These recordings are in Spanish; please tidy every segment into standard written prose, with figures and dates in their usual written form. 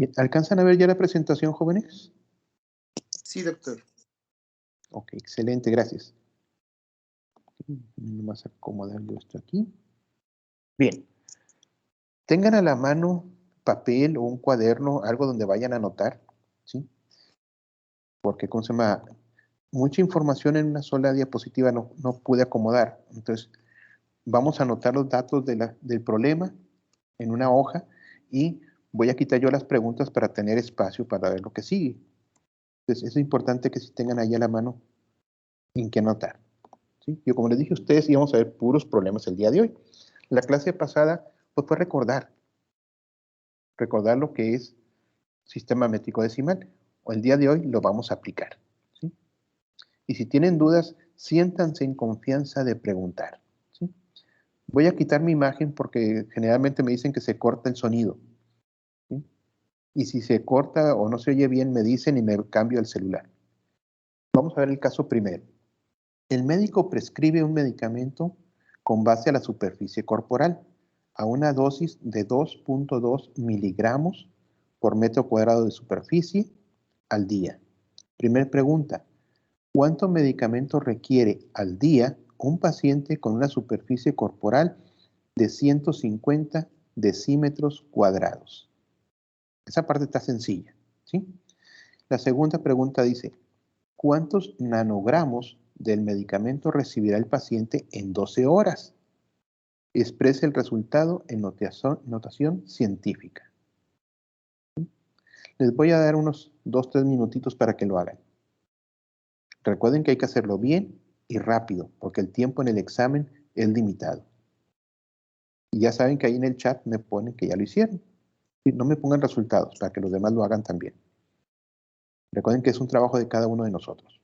Bien, ¿alcanzan a ver ya la presentación, jóvenes? Sí, doctor. Ok, excelente, gracias. Nomás acomodar yo esto aquí. Bien, tengan a la mano papel o un cuaderno, algo donde vayan a anotar, ¿sí? Porque, ¿cómo se llama? Mucha información en una sola diapositiva no pude acomodar. Entonces, vamos a anotar los datos del problema en una hoja y voy a quitar yo las preguntas para tener espacio para ver lo que sigue. Entonces, es importante que si tengan ahí a la mano en qué anotar, ¿sí? Yo, como les dije a ustedes, íbamos a ver puros problemas el día de hoy. La clase pasada pues, fue recordar lo que es sistema métrico decimal. O el día de hoy lo vamos a aplicar, ¿sí? Y si tienen dudas, siéntanse en confianza de preguntar, ¿sí? Voy a quitar mi imagen porque generalmente me dicen que se corta el sonido, ¿sí? Y si se corta o no se oye bien, me dicen y me cambio el celular. Vamos a ver el caso primero. El médico prescribe un medicamento con base a la superficie corporal a una dosis de 2.2 miligramos por metro cuadrado de superficie al día. Primer pregunta, ¿cuánto medicamento requiere al día un paciente con una superficie corporal de 150 decímetros cuadrados? Esa parte está sencilla, ¿sí? La segunda pregunta dice, ¿cuántos nanogramos del medicamento recibirá el paciente en 12 horas? Exprese el resultado en notación científica. Les voy a dar unos 2-3 minutitos para que lo hagan. Recuerden que hay que hacerlo bien y rápido, porque el tiempo en el examen es limitado. Y ya saben que ahí en el chat me ponen que ya lo hicieron. Y no me pongan resultados para que los demás lo hagan también. Recuerden que es un trabajo de cada uno de nosotros.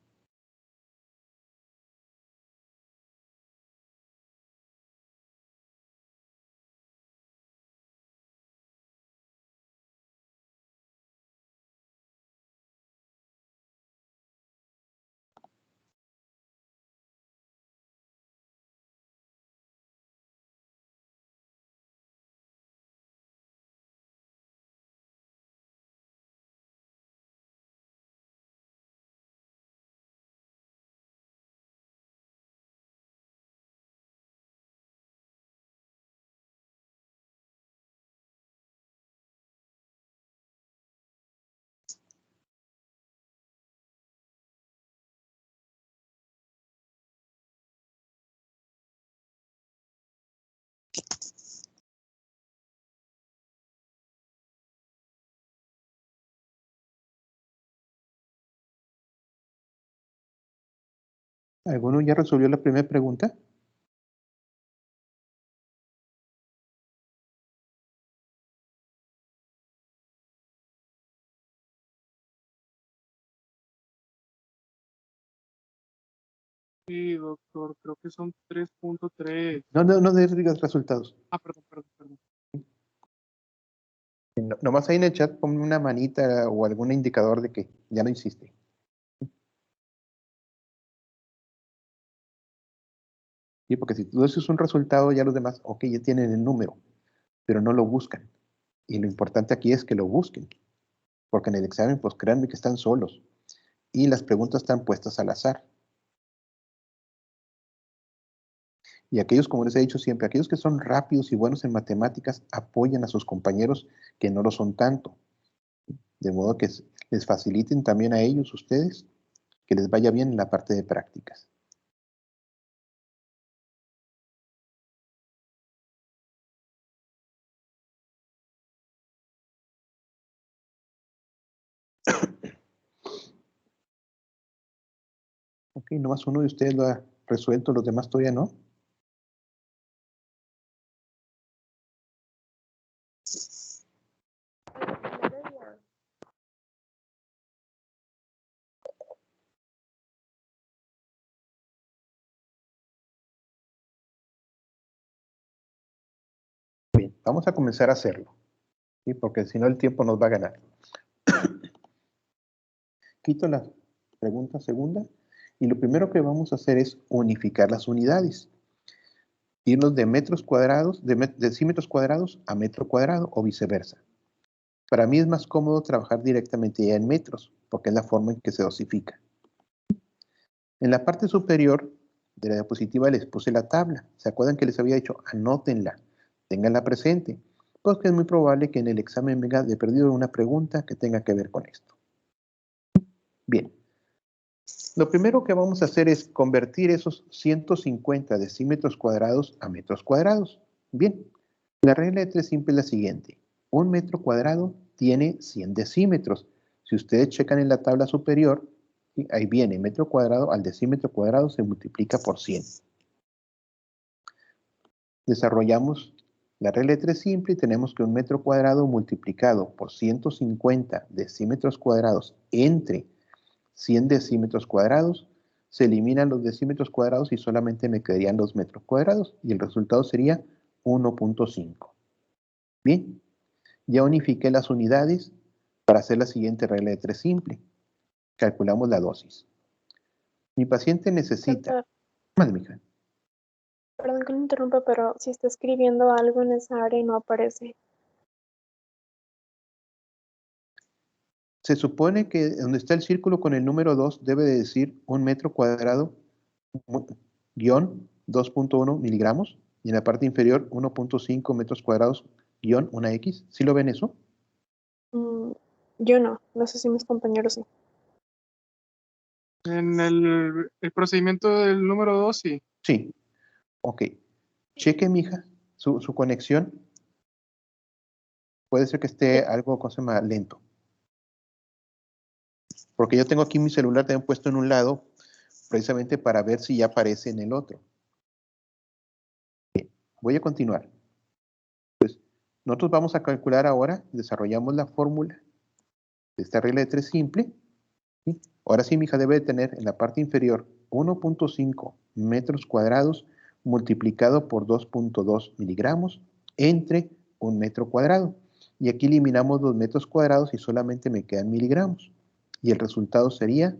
¿Alguno ya resolvió la primera pregunta? Sí, doctor, creo que son 3.3. No digas resultados. Perdón. Nomás ahí en el chat ponme una manita o algún indicador de que ya no hiciste. Sí, porque si tú haces un resultado, ya los demás, ok, ya tienen el número, pero no lo buscan. Y lo importante aquí es que lo busquen, porque en el examen, pues créanme que están solos. Y las preguntas están puestas al azar. Y aquellos, como les he dicho siempre, aquellos que son rápidos y buenos en matemáticas, apoyan a sus compañeros que no lo son tanto. De modo que les faciliten también a ellos, ustedes, que les vaya bien en la parte de prácticas. Ok, nomás uno de ustedes lo ha resuelto, los demás todavía no. Bien, vamos a comenzar a hacerlo, ¿sí? Porque si no el tiempo nos va a ganar. Quito la pregunta segunda y lo primero que vamos a hacer es unificar las unidades. Irnos de metros cuadrados, de decímetros cuadrados a metro cuadrado o viceversa. Para mí es más cómodo trabajar directamente ya en metros, porque es la forma en que se dosifica. En la parte superior de la diapositiva les puse la tabla. ¿Se acuerdan que les había dicho? Anótenla, ténganla presente, porque es muy probable que en el examen venga de perdido una pregunta que tenga que ver con esto. Bien. Lo primero que vamos a hacer es convertir esos 150 decímetros cuadrados a metros cuadrados. Bien, la regla de 3 simple es la siguiente. Un metro cuadrado tiene 100 decímetros. Si ustedes checan en la tabla superior, ahí viene metro cuadrado al decímetro cuadrado se multiplica por 100. Desarrollamos la regla de 3 simple y tenemos que un metro cuadrado multiplicado por 150 decímetros cuadrados entre 100 decímetros cuadrados, se eliminan los decímetros cuadrados y solamente me quedarían los metros cuadrados y el resultado sería 1.5. Bien, ya unifiqué las unidades para hacer la siguiente regla de 3 simple. Calculamos la dosis. Mi paciente necesita... Doctor, Más, mija. perdón que lo interrumpa, pero si está escribiendo algo en esa área y no aparece. Se supone que donde está el círculo con el número 2 debe de decir un metro cuadrado guión 2.1 miligramos y en la parte inferior 1.5 metros cuadrados guión una X. ¿Sí lo ven eso? Yo no sé si mis compañeros sí. En el procedimiento del número 2, sí. Sí. Ok. Cheque, mija, su conexión. Puede ser que esté algo, cosa más lento. Porque yo tengo aquí mi celular también puesto en un lado, precisamente para ver si ya aparece en el otro. Bien, voy a continuar. Pues, nosotros vamos a calcular ahora, desarrollamos la fórmula de esta regla de 3 simple. ¿Sí? Ahora sí, mi hija debe de tener en la parte inferior 1.5 metros cuadrados multiplicado por 2.2 miligramos entre un metro cuadrado. Y aquí eliminamos los metros cuadrados y solamente me quedan miligramos. Y el resultado sería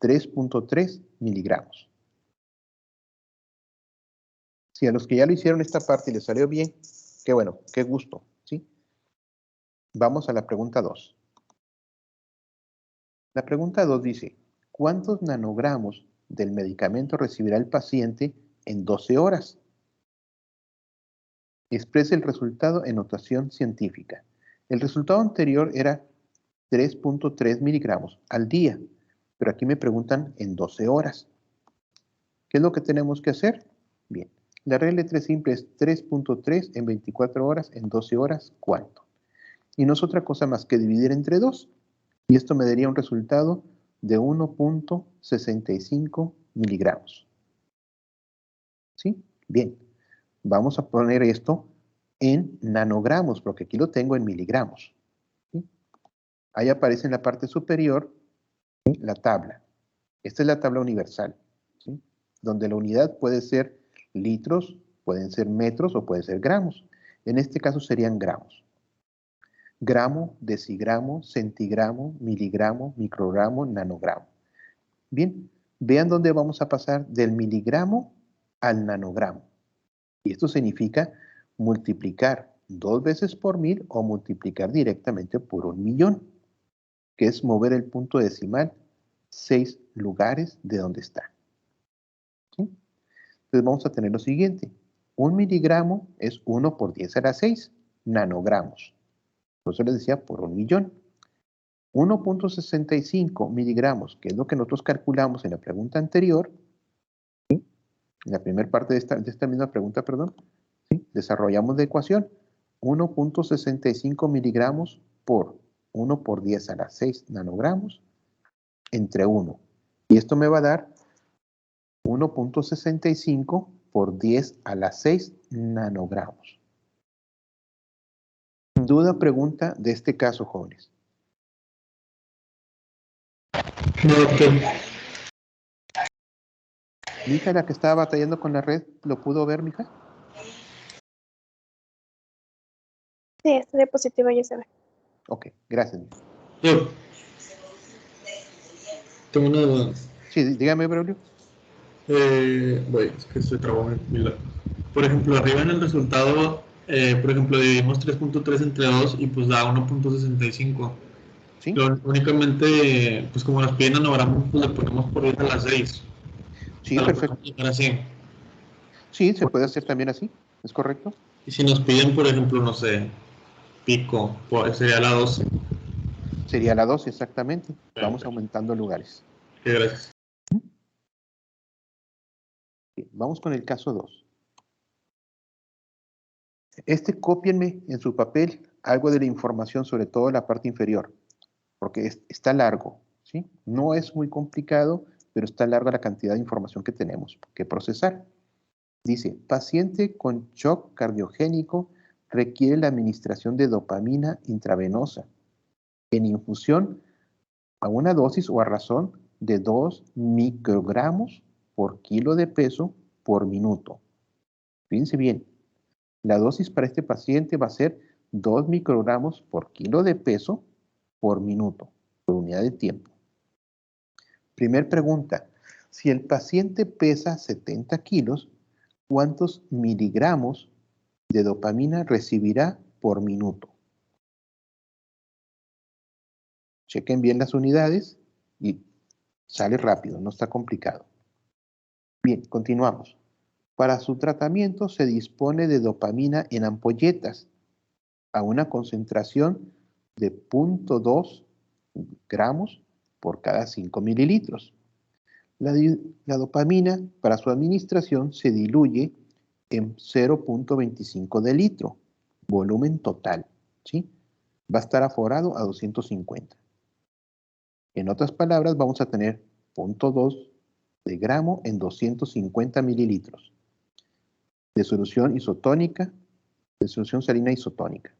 3.3 miligramos. Si a los que ya lo hicieron esta parte y les salió bien, qué bueno, qué gusto, ¿sí? Vamos a la pregunta 2. La pregunta 2 dice, ¿cuántos nanogramos del medicamento recibirá el paciente en 12 horas? Exprese el resultado en notación científica. El resultado anterior era 3.3 miligramos al día, pero aquí me preguntan en 12 horas. ¿Qué es lo que tenemos que hacer? Bien, la regla de 3 simple es 3.3 en 24 horas, en 12 horas, ¿cuánto? Y no es otra cosa más que dividir entre 2. Y esto me daría un resultado de 1.65 miligramos. ¿Sí? Bien. Vamos a poner esto en nanogramos, porque aquí lo tengo en miligramos. ¿Sí? Ahí aparece en la parte superior, ¿sí?, la tabla. Esta es la tabla universal, ¿sí?, donde la unidad puede ser litros, pueden ser metros o puede ser gramos. En este caso serían gramos. Gramo, decigramo, centigramo, miligramo, microgramo, nanogramo. Bien, vean dónde vamos a pasar del miligramo al nanogramo. Y esto significa multiplicar 2 veces por 1000 o multiplicar directamente por 1.000.000, que es mover el punto decimal 6 lugares de donde está. ¿Sí? Entonces vamos a tener lo siguiente. 1 miligramo es 1 por 10 a la 6 nanogramos. Por eso les decía por 1.000.000. 1.65 miligramos, que es lo que nosotros calculamos en la pregunta anterior, ¿sí?, en la primera parte de esta misma pregunta, perdón, ¿sí?, desarrollamos la ecuación. 1.65 miligramos por 1 por 10 a la 6 nanogramos entre 1. Y esto me va a dar 1.65 por 10 a la 6 nanogramos. ¿Duda, pregunta de este caso, jóvenes? No, doctor. Mi hija, la que estaba batallando con la red, ¿lo pudo ver, mi hija? Sí, esta diapositiva ya se ve. Ok, gracias. Yo tengo una duda. Sí, dígame, Braulio. Es que estoy trabajando en mi lado. Por ejemplo, arriba en el resultado por ejemplo, dividimos 3.3 entre 2 y pues da 1.65. ¿Sí? Únicamente, pues como nos piden nanogramos, pues le ponemos por 10 a la 6. O Sí, sea, lo perfecto. podemos dejar así. Sí, se puede hacer también así, ¿es correcto? Y si nos piden, por ejemplo, no sé, pico, pues sería la 12. Sería la 2 exactamente. Vamos Perfecto. aumentando lugares. Gracias. Bien, vamos con el caso 2. Cópienme en su papel algo de la información, sobre todo la parte inferior, porque está largo, ¿sí? No es muy complicado, pero está larga la cantidad de información que tenemos que procesar. Dice, paciente con shock cardiogénico requiere la administración de dopamina intravenosa en infusión a una dosis o a razón de 2 microgramos por kilo de peso por minuto. Fíjense bien, la dosis para este paciente va a ser 2 microgramos por kilo de peso por minuto, por unidad de tiempo. Primer pregunta, si el paciente pesa 70 kilos, ¿cuántos miligramos de dopamina recibirá por minuto? Chequen bien las unidades y sale rápido, no está complicado. Bien, continuamos. Para su tratamiento se dispone de dopamina en ampolletas a una concentración de 0.2 gramos por cada 5 mililitros. La dopamina para su administración se diluye en 0.25 de litro, volumen total, ¿sí? Va a estar aforado a 250. En otras palabras, vamos a tener 0.2 de gramo en 250 mililitros de solución isotónica, de solución salina isotónica.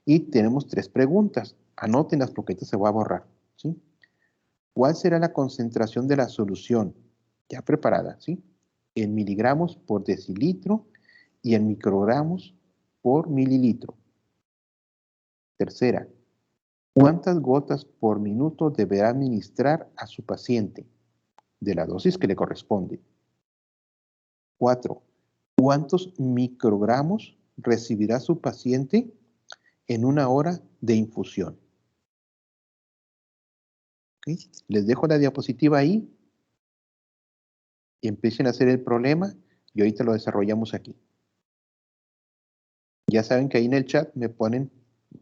Y tenemos 3 preguntas. Anótenlas porque esta se va a borrar, ¿sí? ¿Cuál será la concentración de la solución ya preparada, ¿sí? En miligramos por decilitro y en microgramos por mililitro. Tercera, ¿cuántas gotas por minuto deberá administrar a su paciente de la dosis que le corresponde? 4. ¿Cuántos microgramos recibirá su paciente en una hora de infusión? ¿Okay? Les dejo la diapositiva ahí y empiecen a hacer el problema y ahorita lo desarrollamos aquí. Ya saben que ahí en el chat me ponen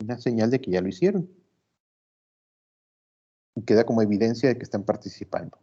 una señal de que ya lo hicieron. Y queda como evidencia de que están participando.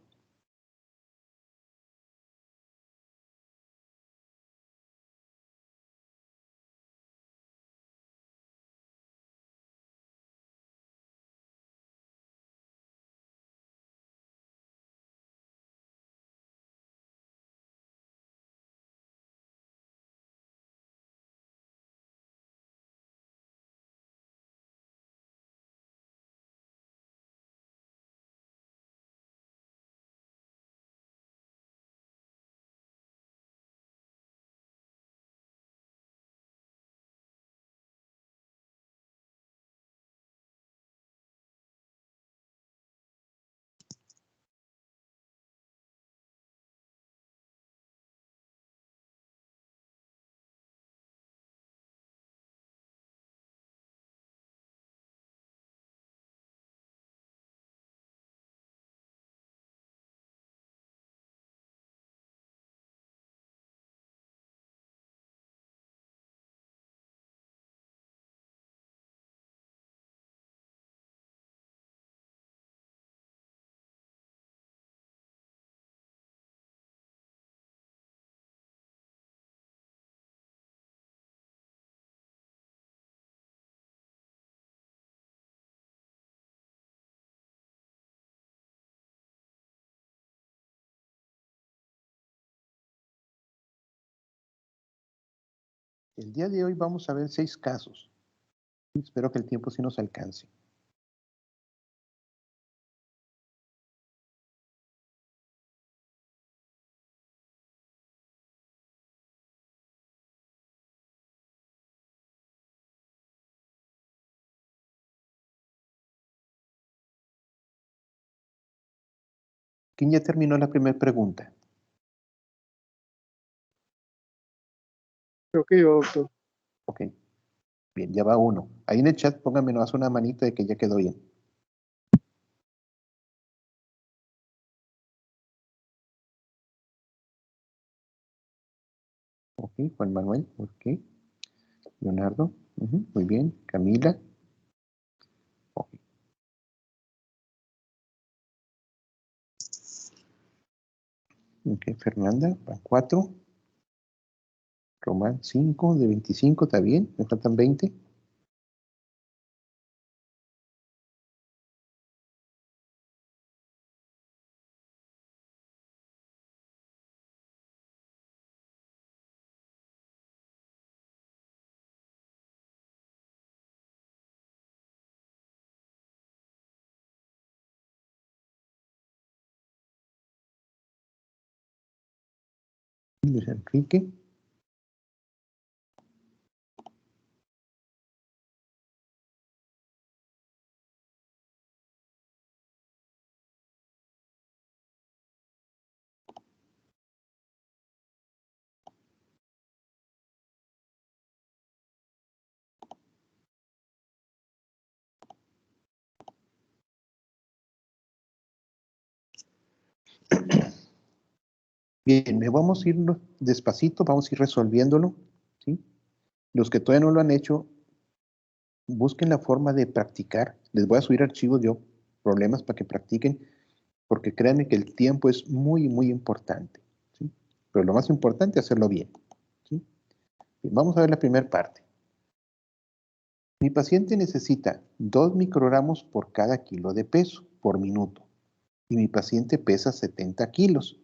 El día de hoy vamos a ver 6 casos. Espero que el tiempo sí nos alcance. ¿Quién ya terminó la primera pregunta? Creo que yo, doctor. Ok. Bien, ya va uno. Ahí en el chat pónganme nomás una manita de que ya quedó bien. Ok, Juan Manuel, ok. Leonardo, muy bien. Camila. Ok. Ok, Fernanda, van 4. Román, 5 de 25, ¿está bien? Me faltan 20. Luis Enrique. Bien, vamos a ir despacito, vamos a ir resolviéndolo, ¿sí? Los que todavía no lo han hecho, busquen la forma de practicar. Les voy a subir archivos yo, problemas para que practiquen, porque créanme que el tiempo es muy, muy importante, ¿sí? Pero lo más importante es hacerlo bien, ¿sí? Bien, vamos a ver la primera parte. Mi paciente necesita 2 microgramos por cada kilo de peso por minuto, y mi paciente pesa 70 kilos.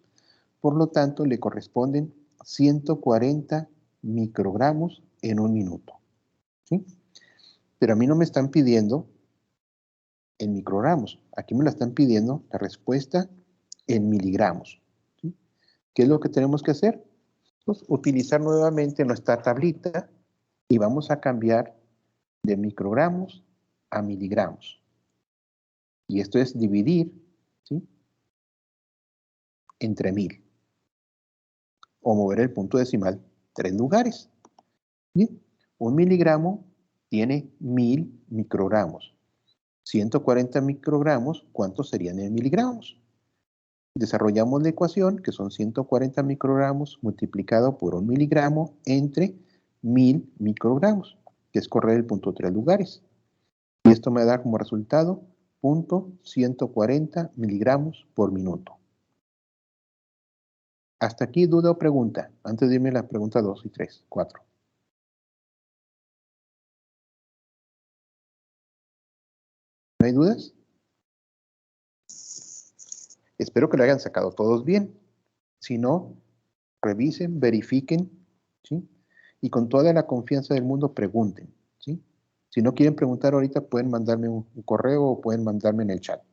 Por lo tanto, le corresponden 140 microgramos en un minuto, ¿sí? Pero a mí no me están pidiendo en microgramos. Aquí me la están pidiendo la respuesta en miligramos, ¿sí? ¿Qué es lo que tenemos que hacer? Pues utilizar nuevamente nuestra tablita y vamos a cambiar de microgramos a miligramos. Y esto es dividir, ¿sí?, entre 1000. O mover el punto decimal 3 lugares. Bien, un miligramo tiene 1000 microgramos. 140 microgramos, ¿cuántos serían en miligramos? Desarrollamos la ecuación, que son 140 microgramos multiplicado por 1 miligramo entre 1000 microgramos, que es correr el punto 3 lugares. Y esto me da como resultado 0.140 miligramos por minuto. Hasta aquí, duda o pregunta, antes de irme a la pregunta 2 y 3, 4. ¿No hay dudas? Espero que lo hayan sacado todos bien. Si no, revisen, verifiquen, ¿sí? Y con toda la confianza del mundo pregunten, ¿sí? Si no quieren preguntar ahorita, pueden mandarme un correo o pueden mandarme en el chat,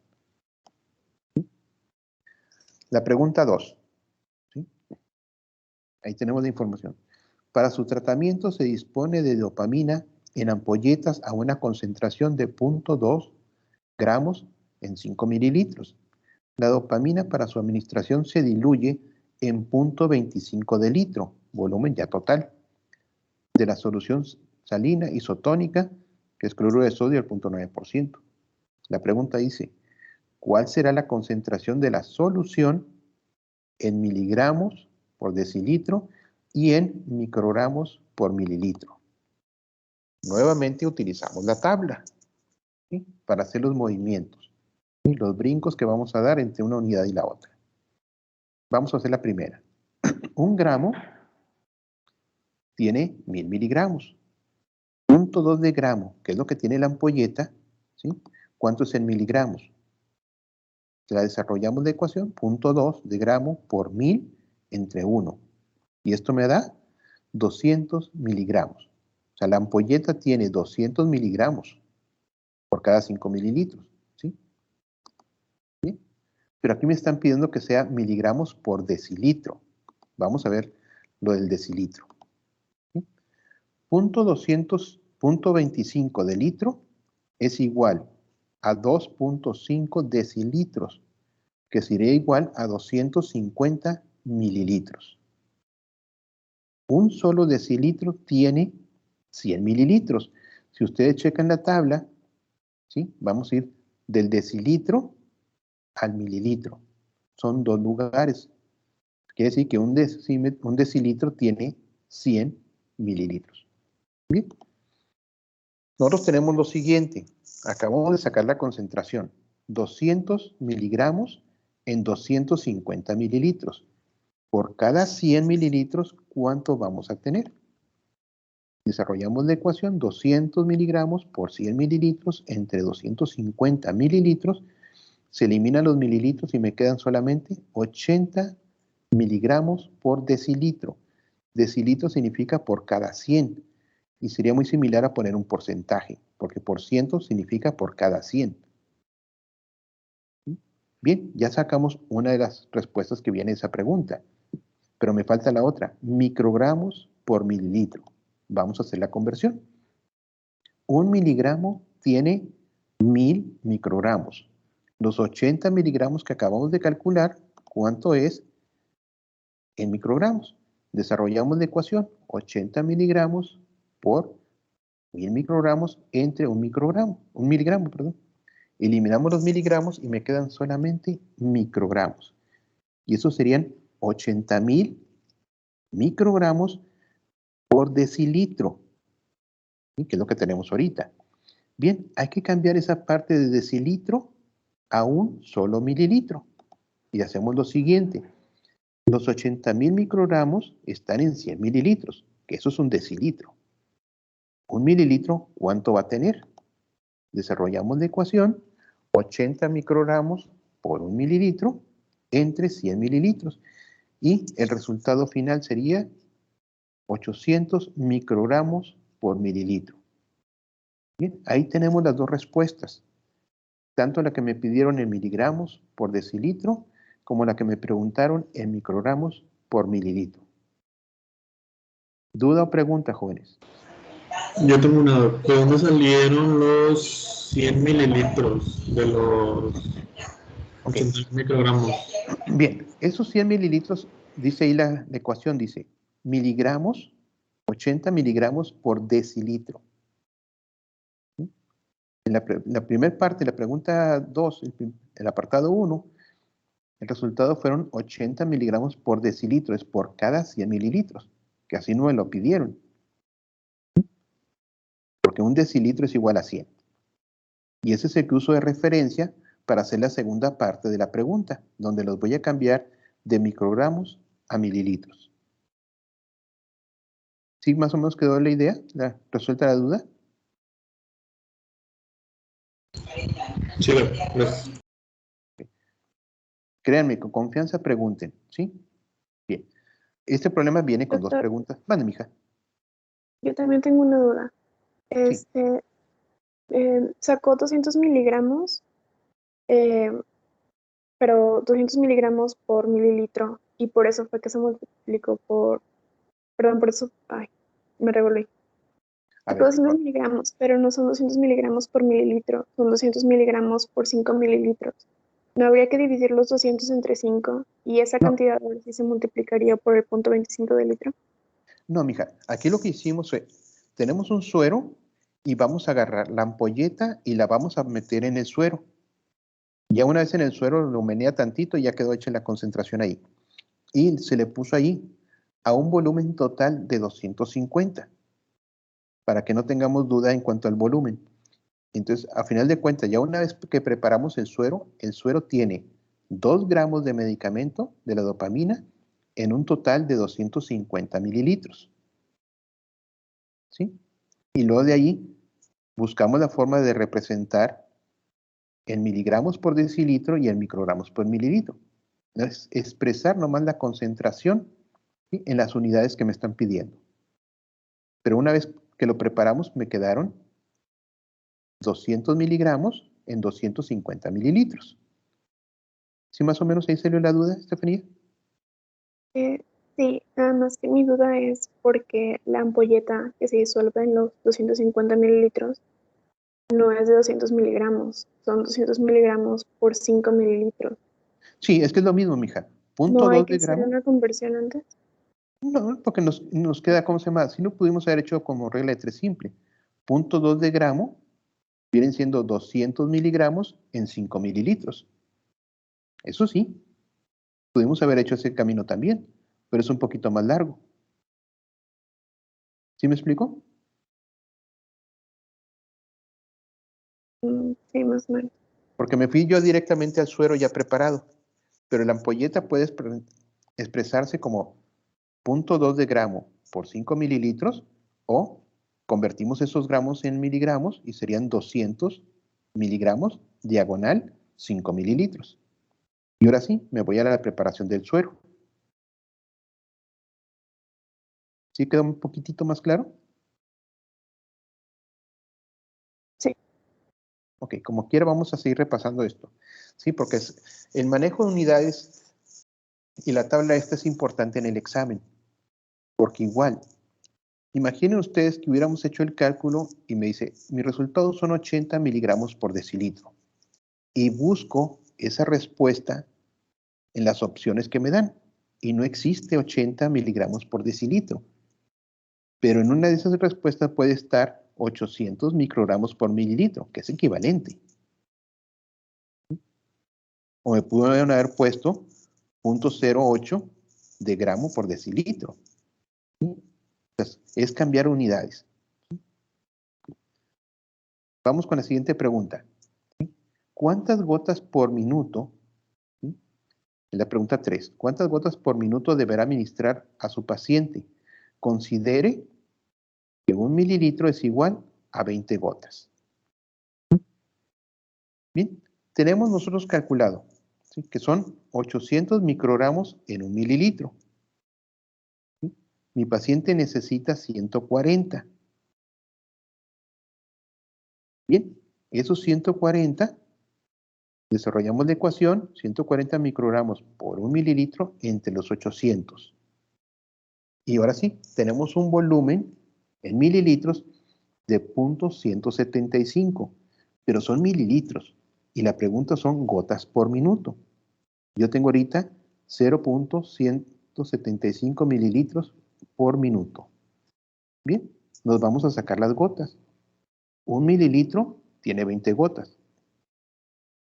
¿sí? La pregunta 2, ¿sí? Ahí tenemos la información. Para su tratamiento se dispone de dopamina en ampolletas a una concentración de 0.2 gramos en 5 mililitros. La dopamina para su administración se diluye en 0.25 de litro, volumen ya total, de la solución salina isotónica, que es cloruro de sodio al 0.9%. La pregunta dice, ¿cuál será la concentración de la solución en miligramos por decilitro y en microgramos por mililitro? Nuevamente utilizamos la tabla, ¿sí?, para hacer los movimientos y los brincos que vamos a dar entre una unidad y la otra. Vamos a hacer la primera. 1 gramo tiene 1000 miligramos. 0.2 de gramo, que es lo que tiene la ampolleta, ¿sí? ¿Cuánto es en miligramos? La desarrollamos la ecuación, 0.2 de gramo por 1000 entre 1. Y esto me da 200 miligramos. O sea, la ampolleta tiene 200 miligramos por cada 5 mililitros, ¿sí? ¿Sí? Pero aquí me están pidiendo que sea miligramos por decilitro. Vamos a ver lo del decilitro. ¿Sí? 0.25 de litro es igual a 2.5 decilitros, que sería igual a 250 mililitros. Un solo decilitro tiene 100 mililitros. Si ustedes checan la tabla, ¿sí? Vamos a ir del decilitro al mililitro. Son 2 lugares. Quiere decir que un decilitro tiene 100 mililitros. Bien. Nosotros tenemos lo siguiente. Acabamos de sacar la concentración. 200 miligramos en 250 mililitros. Por cada 100 mililitros, ¿cuánto vamos a tener? Desarrollamos la ecuación 200 miligramos por 100 mililitros entre 250 mililitros. Se eliminan los mililitros y me quedan solamente 80 miligramos por decilitro. Decilitro significa por cada 100. Y sería muy similar a poner un porcentaje, porque por ciento significa por cada 100. Bien, ya sacamos una de las respuestas que viene esa pregunta. Pero me falta la otra, microgramos por mililitro. Vamos a hacer la conversión. 1 miligramo tiene 1000 microgramos. Los 80 miligramos que acabamos de calcular, ¿cuánto es en microgramos? Desarrollamos la ecuación, 80 miligramos por 1000 microgramos entre un miligramo, perdón. Eliminamos los miligramos y me quedan solamente microgramos. Y eso serían 80.000 microgramos por decilitro, ¿sí? Que es lo que tenemos ahorita. Bien, hay que cambiar esa parte de decilitro a un solo mililitro. Y hacemos lo siguiente. Los 80.000 microgramos están en 100 mililitros, que eso es un decilitro. Un mililitro, ¿cuánto va a tener? Desarrollamos la ecuación, 80 microgramos por un mililitro entre 100 mililitros. Y el resultado final sería 800 microgramos por mililitro. Bien, ahí tenemos las dos respuestas. Tanto la que me pidieron en miligramos por decilitro, como la que me preguntaron en microgramos por mililitro. ¿Duda o pregunta, jóvenes? Yo tengo una duda. ¿De dónde salieron los 100 mililitros de los 80 microgramos? Bien, esos 100 mililitros, dice ahí la ecuación, dice miligramos, 80 miligramos por decilitro. ¿Sí? En la primera parte, la pregunta 2, el apartado 1, el resultado fueron 80 miligramos por decilitro, es por cada 100 mililitros, que así no me lo pidieron. Porque un decilitro es igual a 100. Y ese es el que uso de referencia para hacer la segunda parte de la pregunta, donde los voy a cambiar de microgramos a mililitros. ¿Sí más o menos quedó la idea? ¿Resuelta la duda? Sí, gracias. Créanme, con confianza pregunten, ¿sí? Bien. Este problema viene con dos Doctor. preguntas. Mande, mija. Yo también tengo una duda. Sí. Sacó 200 miligramos, pero 200 miligramos por mililitro, y por eso fue que se multiplicó por, perdón, por eso, ay, me revolví. A Sacó ver, 200 miligramos, pero no son 200 miligramos por mililitro, son 200 miligramos por 5 mililitros. No habría que dividir los 200 entre 5, y esa No. cantidad ahora sí se multiplicaría por el 0.25 de litro. No, mija, aquí lo que hicimos fue, tenemos un suero y vamos a agarrar la ampolleta y la vamos a meter en el suero. Ya una vez en el suero lo menea tantito y ya quedó hecha la concentración ahí. Y se le puso ahí a un volumen total de 250, para que no tengamos duda en cuanto al volumen. Entonces, a final de cuentas, ya una vez que preparamos el suero tiene 2 gramos de medicamento de la dopamina en un total de 250 mililitros. ¿Sí? Y luego de ahí buscamos la forma de representar en miligramos por decilitro y en microgramos por mililitro. Es expresar nomás la concentración, ¿sí?, en las unidades que me están pidiendo. Pero una vez que lo preparamos, me quedaron 200 miligramos en 250 mililitros. ¿Sí más o menos ahí salió la duda, Estefanía? Sí, nada más que mi duda es porque la ampolleta que se disuelve en los 250 mililitros no es de 200 miligramos, son 200 miligramos por 5 mililitros. Sí, es que es lo mismo, mija. ¿No hay 0.2 que de hacer gramo. una conversión antes? No, porque nos queda, ¿cómo se llama? Si no pudimos haber hecho como regla de 3 simple. 0.2 de gramo vienen siendo 200 miligramos en 5 mililitros. Eso sí, pudimos haber hecho ese camino también, pero es un poquito más largo. ¿Sí me explico? Sí, más o menos. Porque me fui yo directamente al suero ya preparado, pero la ampolleta puede expresarse como 0.2 de gramo por 5 mililitros, o convertimos esos gramos en miligramos y serían 200 miligramos diagonal 5 mililitros. Y ahora sí, me voy a la preparación del suero. ¿Sí quedó un poquitito más claro? Sí. Ok, como quiera vamos a seguir repasando esto. Sí, porque el manejo de unidades y la tabla esta es importante en el examen. Porque igual, imaginen ustedes que hubiéramos hecho el cálculo y me dice, mis resultados son 80 miligramos por decilitro. Y busco esa respuesta en las opciones que me dan. Y no existe 80 miligramos por decilitro. Pero en una de esas respuestas puede estar 800 microgramos por mililitro, que es equivalente. O me pudieron haber puesto 0.08 de gramo por decilitro. Entonces, es cambiar unidades. Vamos con la siguiente pregunta. ¿Cuántas gotas por minuto? En la pregunta 3. ¿Cuántas gotas por minuto deberá administrar a su paciente? Considere que 1 mililitro es igual a 20 gotas. Bien, tenemos nosotros calculado, ¿sí?, que son 800 microgramos en 1 mililitro. ¿Sí? Mi paciente necesita 140. Bien, esos 140, desarrollamos la ecuación, 140 microgramos por 1 mililitro entre los 800. Y ahora sí, tenemos un volumen en mililitros de 0.175, pero son mililitros. Y la pregunta son gotas por minuto. Yo tengo ahorita 0.175 mililitros por minuto. Bien, nos vamos a sacar las gotas. 1 mililitro tiene 20 gotas.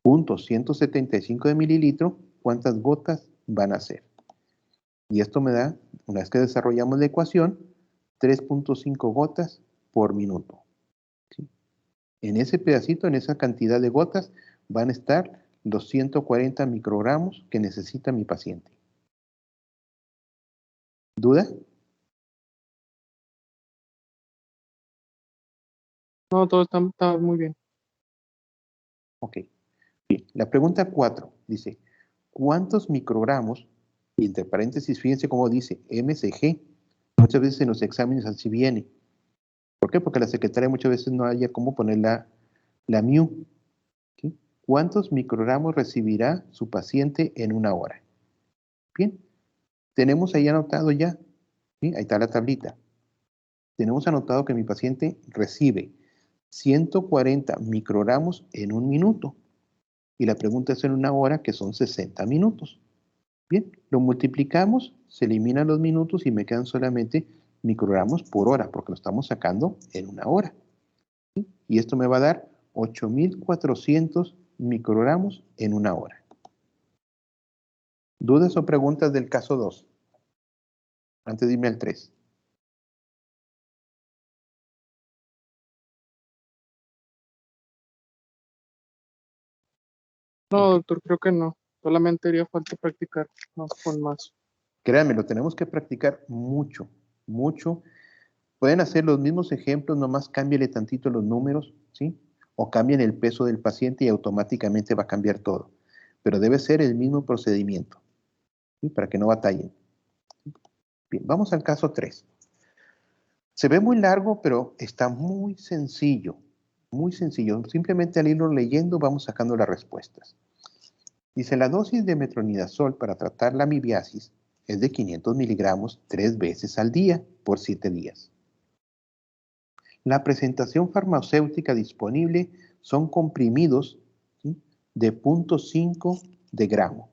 0.175 de mililitro, ¿cuántas gotas van a ser? Y esto me da, una vez que desarrollamos la ecuación, 3.5 gotas por minuto. ¿Sí? En ese pedacito, en esa cantidad de gotas, van a estar los 140 microgramos que necesita mi paciente. ¿Duda? No, todo está muy bien. Ok. Bien. La pregunta 4 dice, ¿cuántos microgramos? Y entre paréntesis, fíjense cómo dice MCG. Muchas veces en los exámenes así viene. ¿Por qué? Porque la secretaria muchas veces no haya cómo poner la mu. ¿Sí? ¿Cuántos microgramos recibirá su paciente en una hora? Bien, tenemos ahí anotado ya, ¿sí? Ahí está la tablita. Tenemos anotado que mi paciente recibe 140 microgramos en 1 minuto. Y la pregunta es en una hora, que son 60 minutos. Bien, lo multiplicamos, se eliminan los minutos y me quedan solamente microgramos por hora, porque lo estamos sacando en una hora. ¿Sí? Y esto me va a dar 8.400 microgramos en una hora. ¿Dudas o preguntas del caso 2? Antes de irme al 3. No, Ok. doctor, creo que no. Solamente haría falta practicar más con más. Créanme, lo tenemos que practicar mucho, mucho. Pueden hacer los mismos ejemplos, nomás cámbiale tantito los números, ¿sí? O cambien el peso del paciente y automáticamente va a cambiar todo. Pero debe ser el mismo procedimiento, ¿sí?, para que no batallen. Bien, vamos al caso 3. Se ve muy largo, pero está muy sencillo. Muy sencillo. Simplemente al irlo leyendo vamos sacando las respuestas. Dice, la dosis de metronidazol para tratar la amibiasis es de 500 miligramos 3 veces al día por 7 días. La presentación farmacéutica disponible son comprimidos, ¿sí?, de 0.5 de gramo.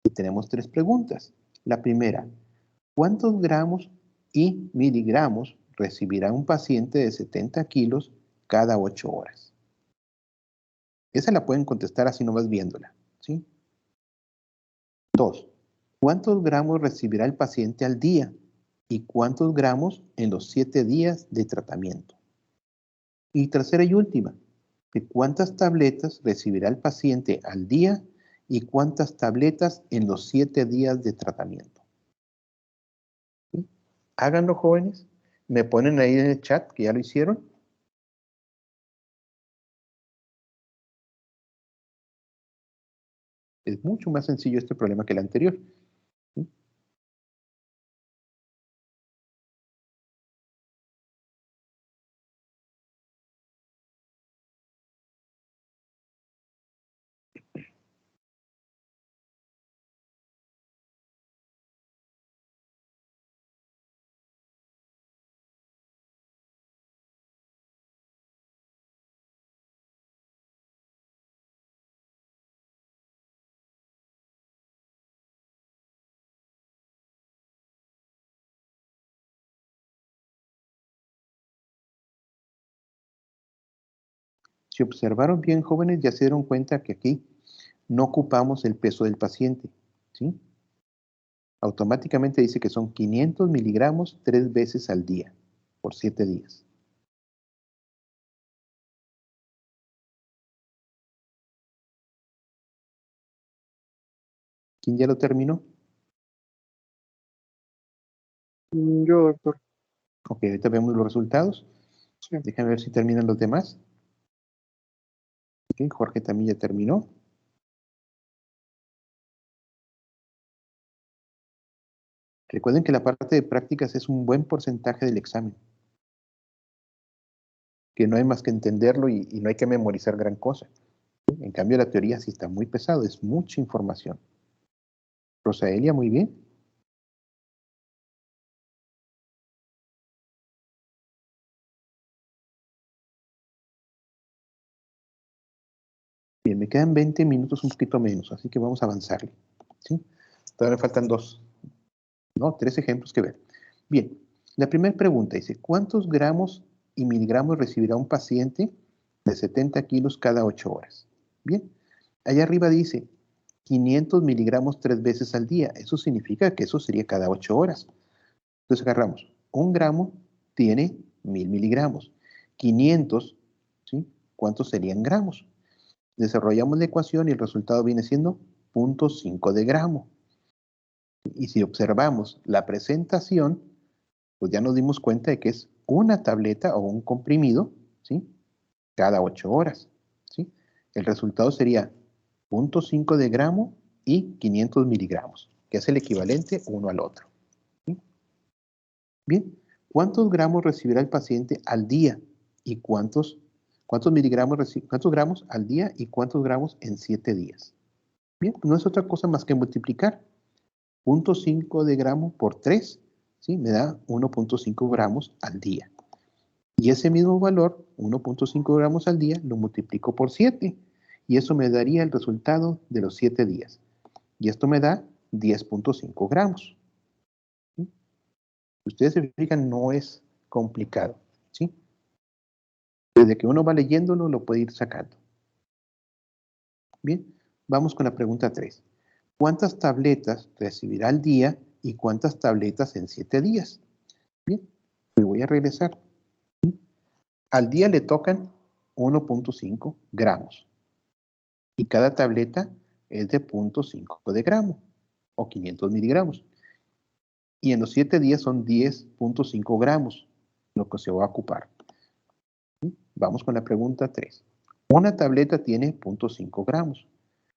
Y tenemos 3 preguntas. La primera, ¿cuántos gramos y miligramos recibirá un paciente de 70 kilos cada 8 horas? Esa la pueden contestar así nomás viéndola, ¿sí? 2. ¿Cuántos gramos recibirá el paciente al día? ¿Y cuántos gramos en los 7 días de tratamiento? Y tercera y última, ¿de cuántas tabletas recibirá el paciente al día y cuántas tabletas en los 7 días de tratamiento? ¿Sí? Háganlo, jóvenes. Me ponen ahí en el chat que ya lo hicieron. Es mucho más sencillo este problema que el anterior. ¿Sí? Si observaron bien, jóvenes, ya se dieron cuenta que aquí no ocupamos el peso del paciente, ¿sí? Automáticamente dice que son 500 miligramos 3 veces al día, por 7 días. ¿Quién ya lo terminó? Yo, doctor. Ok, ahorita vemos los resultados. Sí. Déjame ver si terminan los demás. Ok, Jorge también ya terminó. Recuerden que la parte de prácticas es un buen porcentaje del examen. Que no hay más que entenderlo y no hay que memorizar gran cosa. En cambio, la teoría sí está muy pesado, es mucha información. Rosaelia, muy bien. Bien, me quedan 20 minutos, un poquito menos, así que vamos a avanzarle. ¿Sí? Todavía me faltan 3 ejemplos que ver. Bien, la primera pregunta dice, ¿cuántos gramos y miligramos recibirá un paciente de 70 kilos cada 8 horas? Bien, allá arriba dice 500 miligramos 3 veces al día. Eso significa que eso sería cada 8 horas. Entonces agarramos, 1 gramo tiene 1000 miligramos. 500, ¿sí? ¿Cuántos serían gramos? Desarrollamos la ecuación y el resultado viene siendo 0.5 de gramo. Y si observamos la presentación, pues ya nos dimos cuenta de que es una tableta o un comprimido, ¿sí? Cada 8 horas, ¿sí? El resultado sería 0.5 de gramo y 500 miligramos, que es el equivalente uno al otro. ¿Sí? Bien, ¿cuántos gramos recibirá el paciente al día? ¿Y cuántos gramos al día y cuántos gramos en 7 días? Bien, no es otra cosa más que multiplicar 0.5 de gramo por 3, ¿sí? Me da 1.5 gramos al día. Y ese mismo valor, 1.5 gramos al día, lo multiplico por 7. Y eso me daría el resultado de los 7 días. Y esto me da 10.5 gramos. ¿Sí? Ustedes se fijan, no es complicado. ¿Sí? Desde que uno va leyéndolo, lo puede ir sacando. Bien, vamos con la pregunta 3. ¿Cuántas tabletas recibirá al día y cuántas tabletas en 7 días? Bien, me voy a regresar. Al día le tocan 1.5 gramos. Y cada tableta es de 0.5 de gramo o 500 miligramos. Y en los 7 días son 10.5 gramos lo que se va a ocupar. Vamos con la pregunta 3. Una tableta tiene 0.5 gramos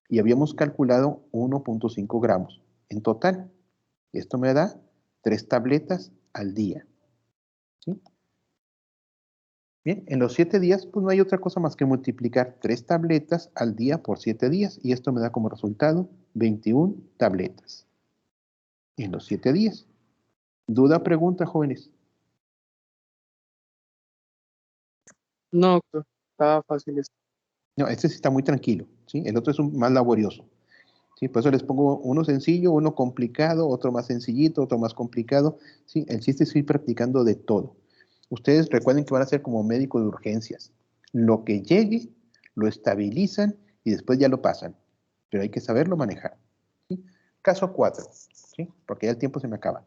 y habíamos calculado 1.5 gramos en total. Esto me da 3 tabletas al día. ¿Sí? Bien, en los 7 días, pues no hay otra cosa más que multiplicar 3 tabletas al día por 7 días y esto me da como resultado 21 tabletas en los 7 días. ¿Duda, pregunta, jóvenes? No, doctor. Estaba fácil esto. No, este sí está muy tranquilo, ¿sí? El otro es más laborioso, ¿sí? Por eso les pongo uno sencillo, uno complicado, otro más sencillito, otro más complicado, ¿sí? El chiste es ir practicando de todo. Ustedes recuerden que van a ser como médico de urgencias. Lo que llegue, lo estabilizan y después ya lo pasan. Pero hay que saberlo manejar. ¿Sí? Caso 4, ¿sí? Porque ya el tiempo se me acaba.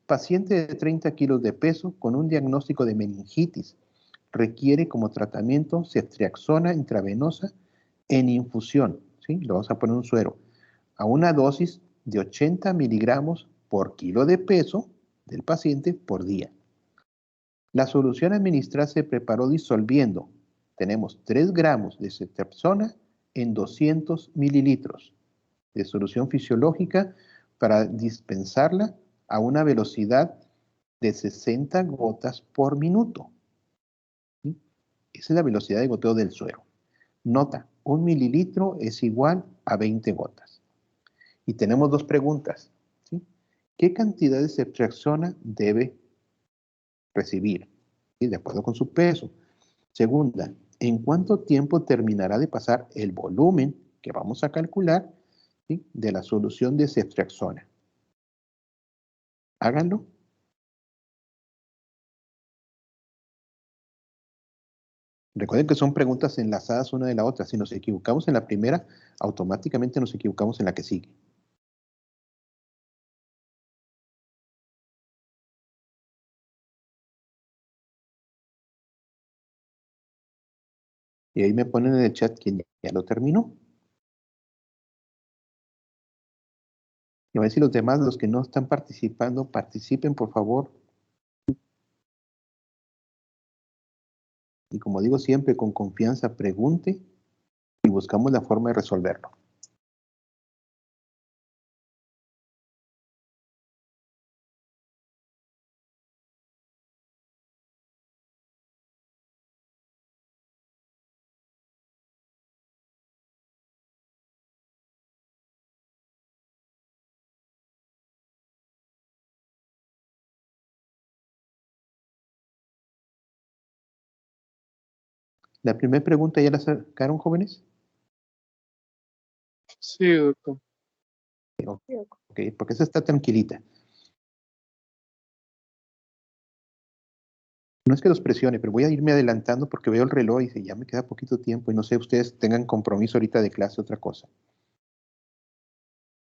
Paciente de 30 kilos de peso con un diagnóstico de meningitis. Requiere como tratamiento ceftriaxona intravenosa en infusión. ¿Sí? Lo vamos a poner un suero. A una dosis de 80 miligramos por kilo de peso del paciente por día. La solución a administrar se preparó disolviendo. Tenemos 3 gramos de ceftriaxona en 200 mililitros de solución fisiológica para dispensarla a una velocidad de 60 gotas por minuto. ¿Sí? Esa es la velocidad de goteo del suero. Nota, 1 mililitro es igual a 20 gotas. Y tenemos 2 preguntas. ¿Sí? ¿Qué cantidad de ceftriaxona debe recibir? ¿Sí? De acuerdo con su peso. Segunda, ¿en cuánto tiempo terminará de pasar el volumen que vamos a calcular, ¿sí?, de la solución de ceftriaxona? Háganlo. Recuerden que son preguntas enlazadas una de la otra. Si nos equivocamos en la primera, automáticamente nos equivocamos en la que sigue. Y ahí me ponen en el chat quien ya lo terminó. Y a ver si los demás, los que no están participando, participen, por favor. Y como digo siempre, con confianza, pregunte y buscamos la forma de resolverlo. La primera pregunta, ¿ya la sacaron, jóvenes? Sí, doctor. Ok, porque esa está tranquilita. No es que los presione, pero voy a irme adelantando porque veo el reloj y dice, ya me queda poquito tiempo y no sé, ustedes tengan compromiso ahorita de clase, otra cosa.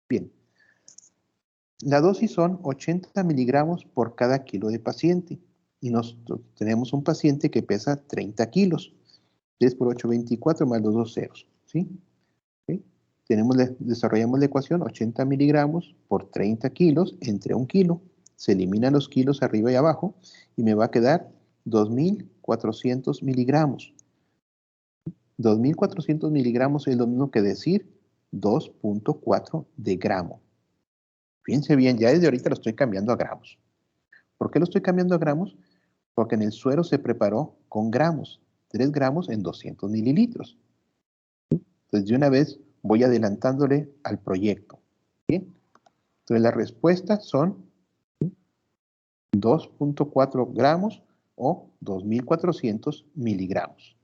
Bien. La dosis son 80 miligramos por cada kilo de paciente. Y nosotros tenemos un paciente que pesa 30 kilos. 10 por 8, 24 más los 2 ceros. ¿Sí? ¿Sí? Desarrollamos la ecuación 80 miligramos por 30 kilos entre 1 kilo. Se eliminan los kilos arriba y abajo y me va a quedar 2.400 miligramos. 2.400 miligramos es lo mismo que decir 2.4 de gramo. Fíjense bien, ya desde ahorita lo estoy cambiando a gramos. ¿Por qué lo estoy cambiando a gramos? Porque en el suero se preparó con gramos, 3 gramos en 200 mililitros. Entonces, de una vez voy adelantándole al proyecto. ¿Bien? Entonces, las respuestas son 2.4 gramos o 2.400 miligramos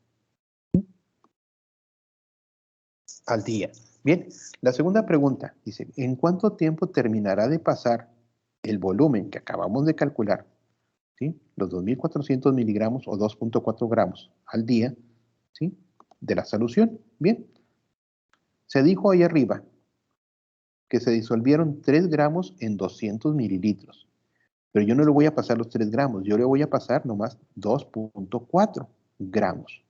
al día. Bien, la segunda pregunta dice, ¿en cuánto tiempo terminará de pasar el volumen que acabamos de calcular? ¿Sí? Los 2.400 miligramos o 2.4 gramos al día, ¿sí?, de la solución. Bien, se dijo ahí arriba que se disolvieron 3 gramos en 200 mililitros, pero yo no le voy a pasar los 3 gramos, yo le voy a pasar nomás 2.4 gramos.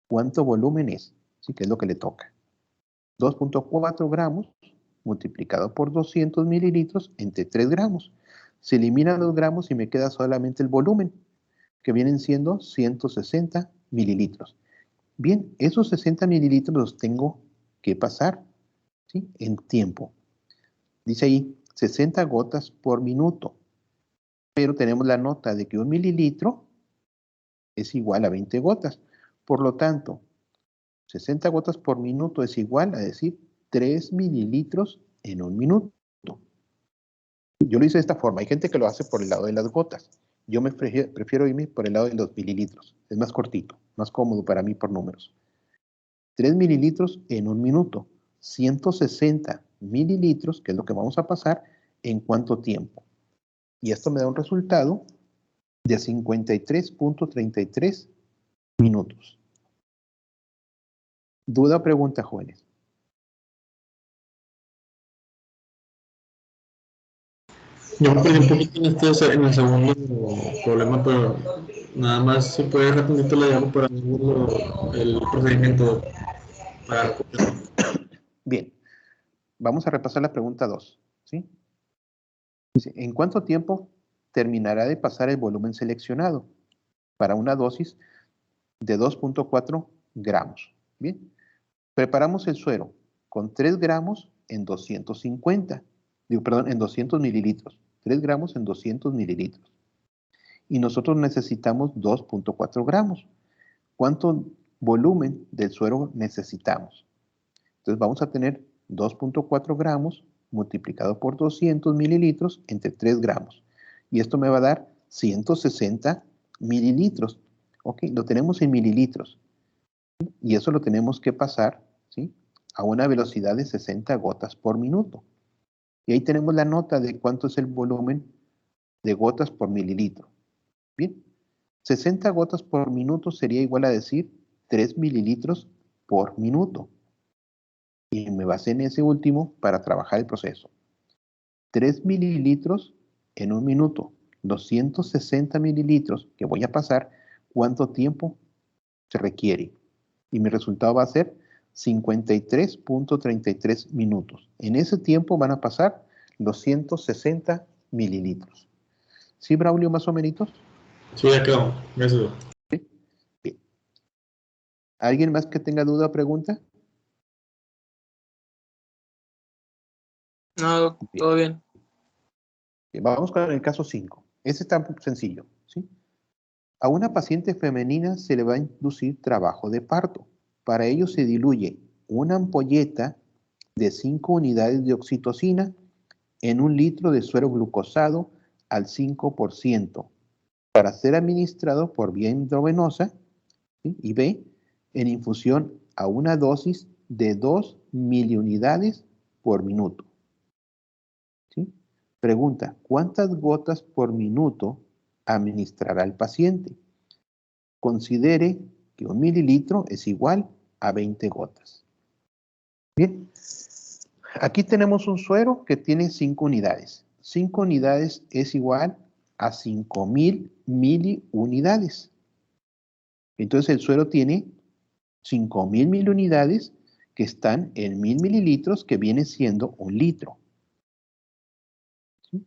¿Cuánto volumen es? ¿Sí? ¿Qué es lo que le toca? 2.4 gramos multiplicado por 200 mililitros entre 3 gramos. Se eliminan los gramos y me queda solamente el volumen, que vienen siendo 160 mililitros. Bien, esos 60 mililitros los tengo que pasar, ¿sí?, en tiempo. Dice ahí 60 gotas por minuto, pero tenemos la nota de que 1 mililitro es igual a 20 gotas. Por lo tanto, 60 gotas por minuto es igual a decir 3 mililitros en 1 minuto. Yo lo hice de esta forma. Hay gente que lo hace por el lado de las gotas. Yo prefiero irme por el lado de los mililitros. Es más cortito, más cómodo para mí por números. 3 mililitros en 1 minuto. 160 mililitros, que es lo que vamos a pasar, ¿en cuánto tiempo? Y esto me da un resultado de 53.33 minutos. ¿Duda o pregunta, jóvenes? Yo me perdí un poquito en el segundo problema, pero nada más se puede rapidito la llamo para ver el procedimiento para recogerlo. Bien, vamos a repasar la pregunta 2, ¿sí? Dice, ¿en cuánto tiempo terminará de pasar el volumen seleccionado para una dosis de 2.4 gramos? Bien, preparamos el suero con 3 gramos en 250, en 200 mililitros. 3 gramos en 200 mililitros. Y nosotros necesitamos 2.4 gramos. ¿Cuánto volumen del suero necesitamos? Entonces vamos a tener 2.4 gramos multiplicado por 200 mililitros entre 3 gramos. Y esto me va a dar 160 mililitros. Ok, lo tenemos en mililitros. Y eso lo tenemos que pasar, ¿sí?, a una velocidad de 60 gotas por minuto. Y ahí tenemos la nota de cuánto es el volumen de gotas por mililitro. Bien, 60 gotas por minuto sería igual a decir 3 mililitros por minuto. Y me basé en ese último para trabajar el proceso. 3 mililitros en un minuto. Los 160 mililitros que voy a pasar, ¿cuánto tiempo se requiere? Y mi resultado va a ser 53.33 minutos. En ese tiempo van a pasar los 160 mililitros. ¿Sí, Braulio, más o menos? Sí, ya quedó. Gracias. Bien. ¿Alguien más que tenga duda o pregunta? No, Bien. todo bien. Bien, vamos con el caso 5. Este está sencillo, ¿sí? A una paciente femenina se le va a inducir trabajo de parto. Para ello se diluye una ampolleta de 5 unidades de oxitocina en 1 litro de suero glucosado al 5% para ser administrado por vía intravenosa, ¿sí?, y B, en infusión a una dosis de 2 miliunidades por minuto. ¿Sí? Pregunta, ¿cuántas gotas por minuto administrará el paciente? Considere que 1 mililitro es igual a 20 gotas. Bien, aquí tenemos un suero que tiene 5 unidades. 5 unidades es igual a 5.000 miliunidades. Entonces el suero tiene 5.000 miliunidades que están en 1.000 mililitros, que viene siendo 1 litro. ¿Sí?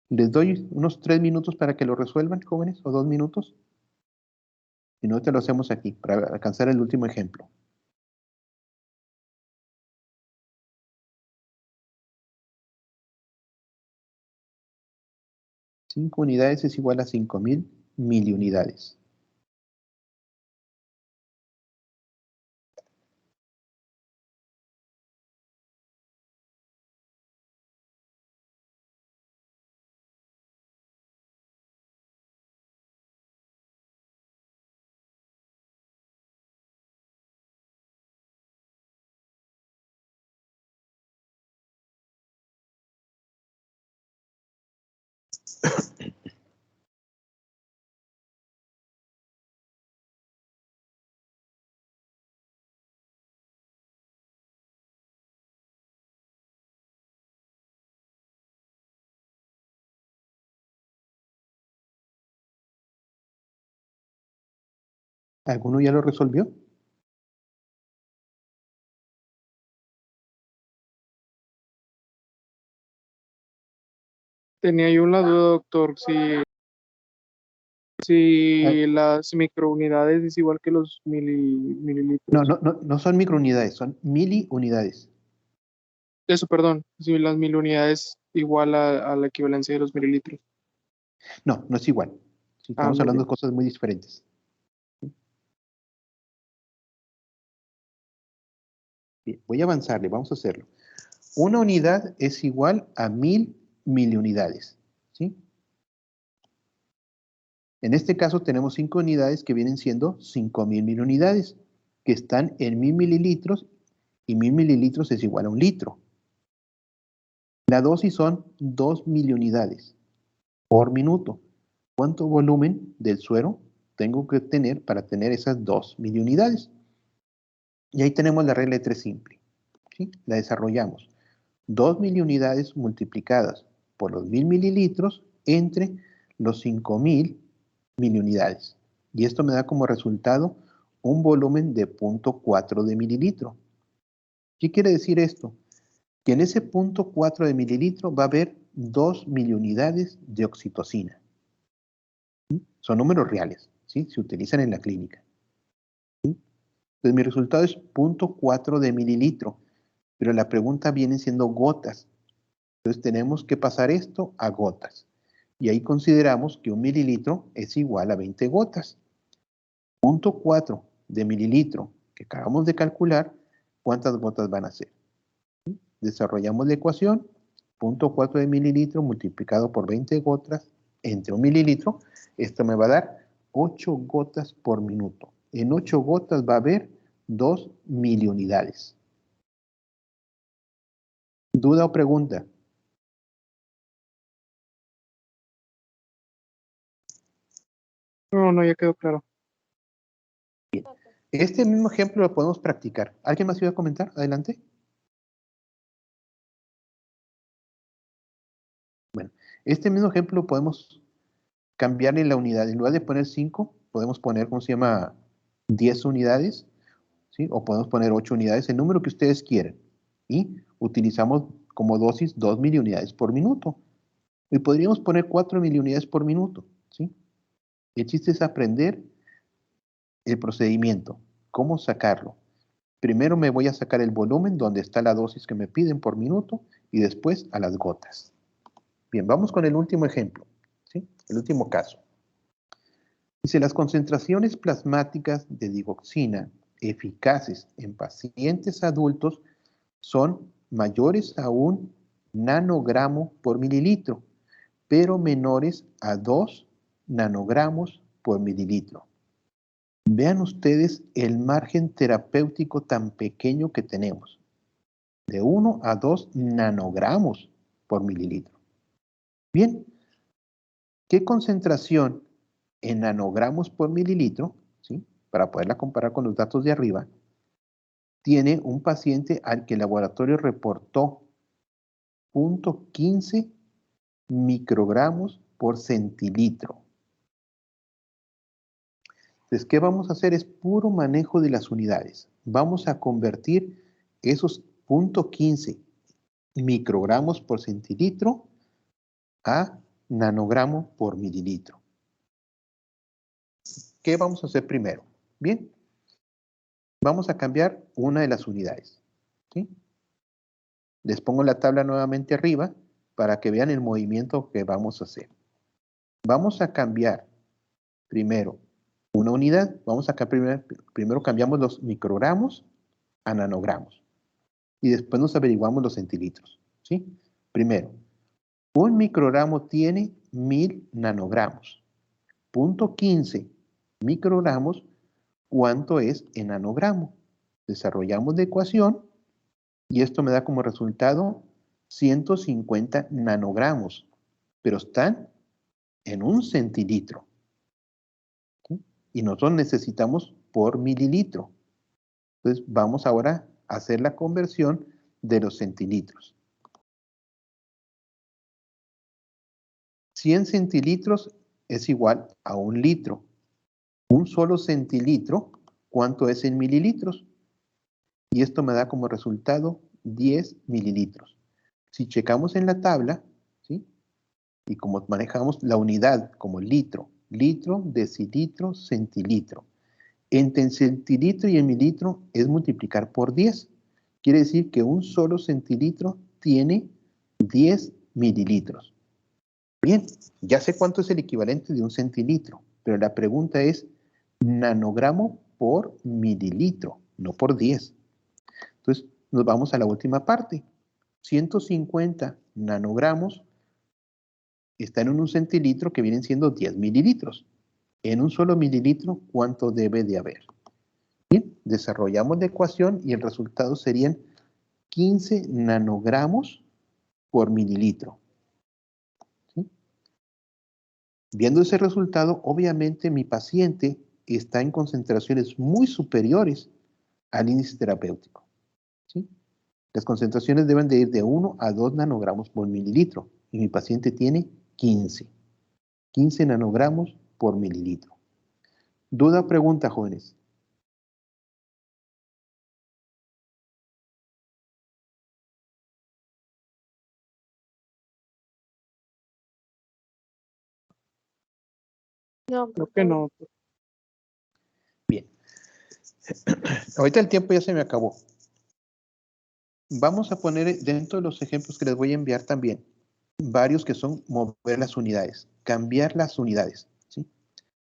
Les doy unos 3 minutos para que lo resuelvan, jóvenes, o 2 minutos. Y no te lo hacemos aquí, para alcanzar el último ejemplo. Cinco unidades es igual a 5.000 miliunidades. ¿Alguno ya lo resolvió? Tenía yo la duda, doctor, Ah, si las microunidades es igual que los mililitros. no son microunidades, son miliunidades. Eso, perdón, si las milunidades igual a la equivalencia de los mililitros. No, no es igual. Sí, estamos Muy hablando bien. de cosas muy diferentes. Bien, voy a avanzarle, vamos a hacerlo. Una unidad es igual a 1.000 miliunidades. ¿Sí? En este caso tenemos 5 unidades que vienen siendo 5.000 miliunidades, que están en 1.000 mililitros, y 1.000 mililitros es igual a 1 litro. La dosis son 2 miliunidades. por minuto. ¿Cuánto volumen del suero tengo que tener para tener esas 2 miliunidades? Y ahí tenemos la regla de 3 simple. ¿Sí? La desarrollamos. 2 miliunidades multiplicadas por los 1000 mililitros entre los 5000 miliunidades. Y esto me da como resultado un volumen de 0.4 de mililitro. ¿Qué quiere decir esto? Que en ese 0.4 de mililitro va a haber 2 miliunidades de oxitocina. ¿Sí? Son números reales, ¿sí? Se utilizan en la clínica. ¿Sí? Entonces mi resultado es 0.4 de mililitro, pero la pregunta viene siendo gotas. Entonces tenemos que pasar esto a gotas. Y ahí consideramos que un mililitro es igual a 20 gotas. 0.4 de mililitro que acabamos de calcular, ¿cuántas gotas van a ser? ¿Sí? Desarrollamos la ecuación, 0.4 de mililitro multiplicado por 20 gotas entre un mililitro, esto me va a dar 8 gotas por minuto. En 8 gotas va a haber 2 miliunidades. ¿Duda o pregunta? No, ya quedó claro. Este mismo ejemplo lo podemos practicar. ¿Alguien más iba a comentar? Adelante. Bueno, este mismo ejemplo lo podemos cambiarle la unidad. En lugar de poner 5, podemos poner, ¿cómo se llama? 10 unidades, ¿sí? O podemos poner 8 unidades, el número que ustedes quieran. Y utilizamos como dosis 2 miliunidades por minuto. Y podríamos poner 4 miliunidades por minuto, ¿sí? El chiste es aprender el procedimiento, cómo sacarlo. Primero me voy a sacar el volumen donde está la dosis que me piden por minuto y después a las gotas. Bien, vamos con el último ejemplo, ¿sí? El último caso. Dice, las concentraciones plasmáticas de digoxina eficaces en pacientes adultos son mayores a 1 nanogramo por mililitro, pero menores a 2 nanogramos por mililitro. Vean ustedes el margen terapéutico tan pequeño que tenemos, de 1 a 2 nanogramos por mililitro. Bien, ¿qué concentración en nanogramos por mililitro, ¿sí? Para poderla comparar con los datos de arriba, tiene un paciente al que el laboratorio reportó 0.15 microgramos por centilitro? Entonces, ¿qué vamos a hacer? Es puro manejo de las unidades. Vamos a convertir esos 0.15 microgramos por centilitro a nanogramo por mililitro. ¿Qué vamos a hacer primero? Bien, vamos a cambiar una de las unidades, ¿sí? Les pongo la tabla nuevamente arriba para que vean el movimiento que vamos a hacer. Vamos a cambiar primero una unidad, vamos a cambiar, primero cambiamos los microgramos a nanogramos y después nos averiguamos los centilitros, ¿sí? Primero, un microgramo tiene 1000 nanogramos. 0.15 microgramos, ¿cuánto es en nanogramo? Desarrollamos la ecuación y esto me da como resultado 150 nanogramos, pero están en un centilitro. ¿Sí? Y nosotros necesitamos por mililitro. Entonces vamos ahora a hacer la conversión de los centilitros. 100 centilitros es igual a 1 litro. Un solo centilitro, ¿cuánto es en mililitros? Y esto me da como resultado 10 mililitros. Si checamos en la tabla, ¿sí? Y como manejamos la unidad como litro, decilitro, centilitro. Entre el centilitro y el mililitro es multiplicar por 10. Quiere decir que un solo centilitro tiene 10 mililitros. Bien, ya sé cuánto es el equivalente de un centilitro, pero la pregunta es nanogramo por mililitro, no por 10. Entonces, nos vamos a la última parte. 150 nanogramos están en un centilitro que vienen siendo 10 mililitros. En un solo mililitro, ¿cuánto debe de haber? Bien, desarrollamos la ecuación y el resultado serían 15 nanogramos por mililitro. ¿Sí? Viendo ese resultado, obviamente mi paciente está en concentraciones muy superiores al índice terapéutico, ¿sí? Las concentraciones deben de ir de 1 a 2 nanogramos por mililitro y mi paciente tiene 15 nanogramos por mililitro. ¿Duda o pregunta, jóvenes? No, Creo que no. Bien. Ahorita el tiempo ya se me acabó. Vamos a poner dentro de los ejemplos que les voy a enviar también varios que son mover las unidades, cambiar las unidades, ¿sí?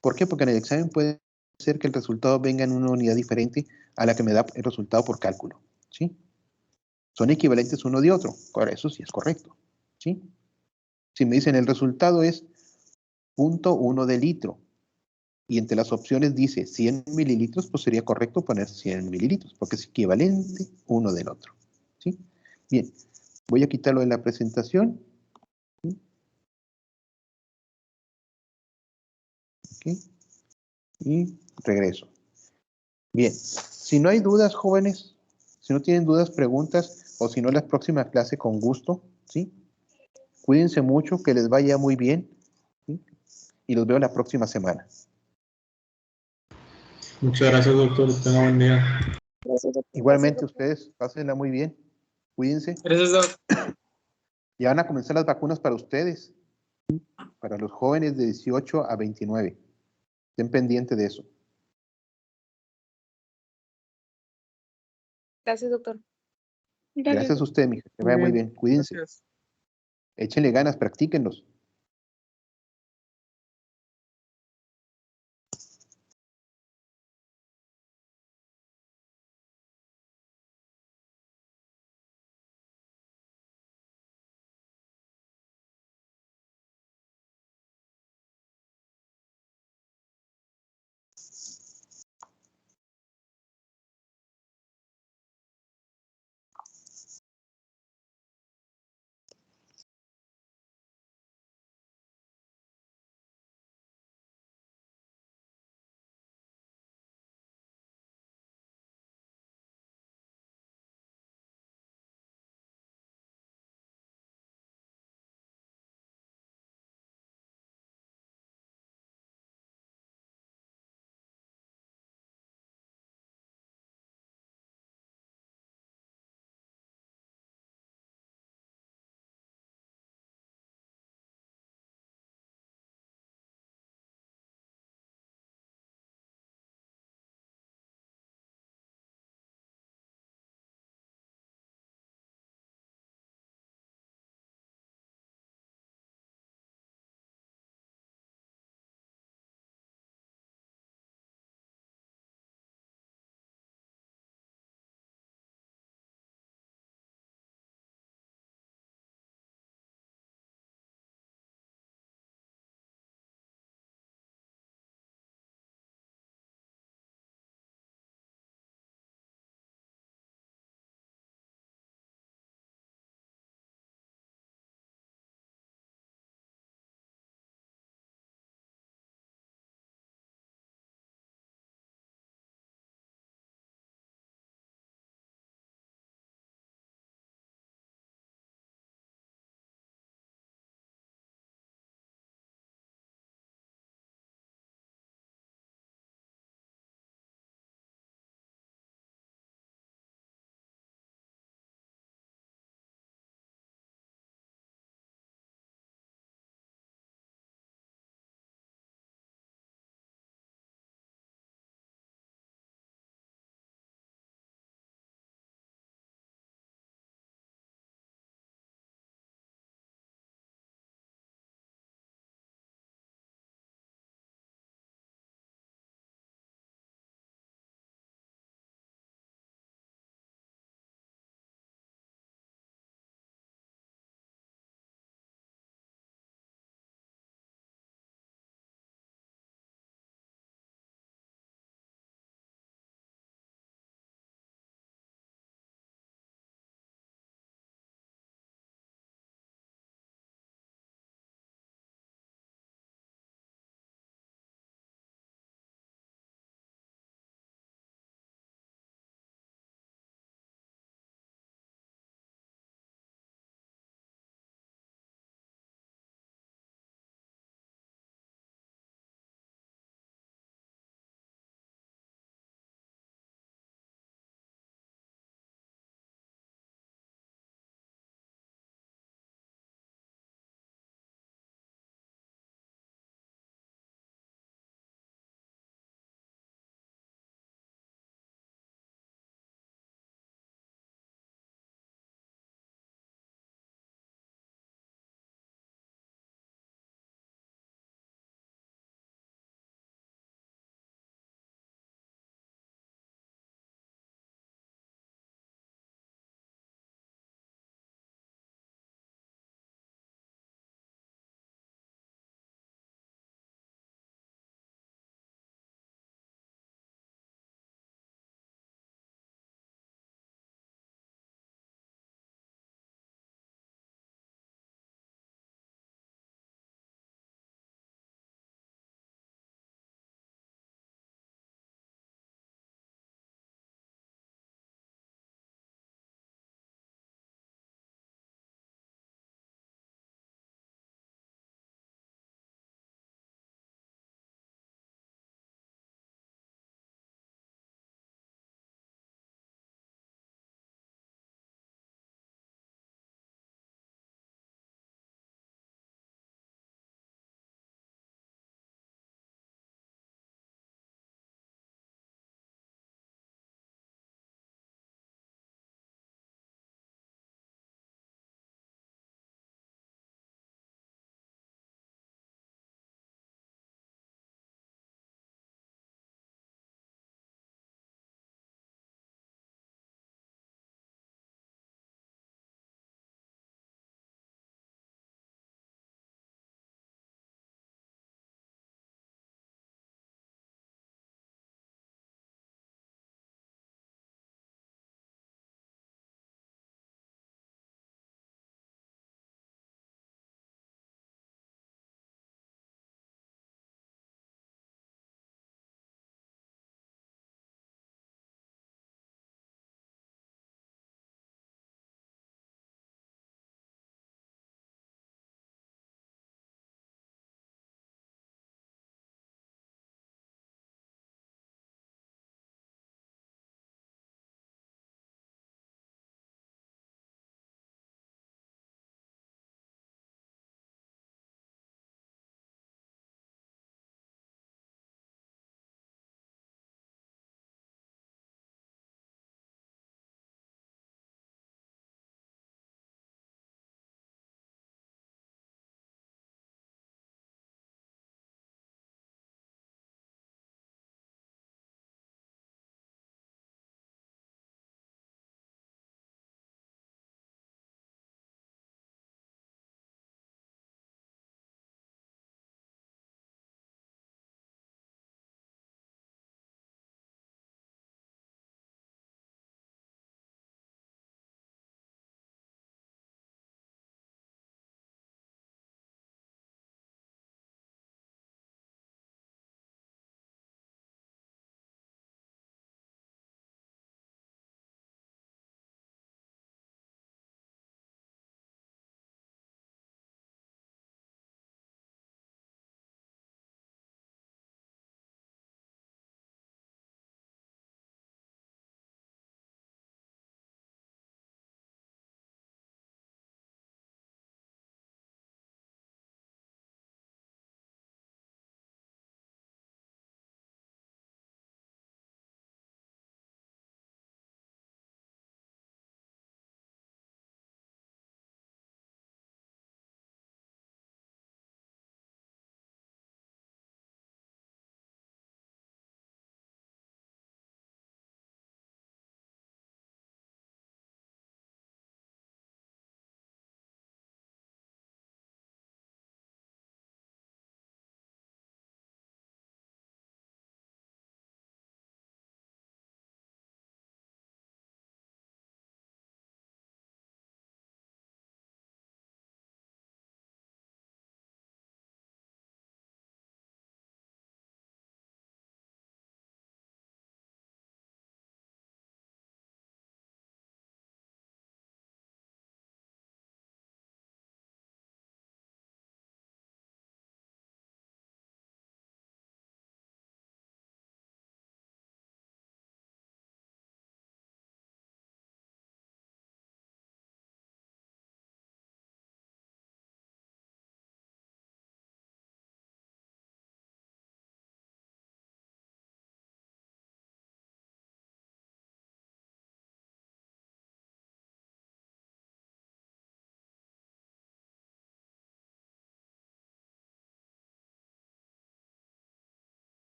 ¿Por qué? Porque en el examen puede ser que el resultado venga en una unidad diferente a la que me da el resultado por cálculo, ¿sí? Son equivalentes uno de otro, eso sí es correcto, ¿sí? Si me dicen el resultado es 0.1 de litro y entre las opciones dice 100 mililitros, pues sería correcto poner 100 mililitros porque es equivalente uno del otro, ¿sí? Bien, voy a quitarlo de la presentación. ¿Sí? Okay. Y regreso. Bien, si no hay dudas, jóvenes, si no tienen dudas, preguntas, o si no, la próxima clase con gusto, ¿sí? Cuídense mucho, que les vaya muy bien, ¿sí? Y los veo la próxima semana. Muchas gracias, doctor. Tenga buen día. gracias, doctor. Igualmente ustedes, pásenla muy bien, cuídense. Gracias, Doc. Ya van a comenzar las vacunas para ustedes, para los jóvenes de 18 a 29. Estén pendientes de eso. Gracias, doctor. Gracias a usted, mija, que Muy vaya muy bien. bien, cuídense. Gracias. Échenle ganas, practíquenlos.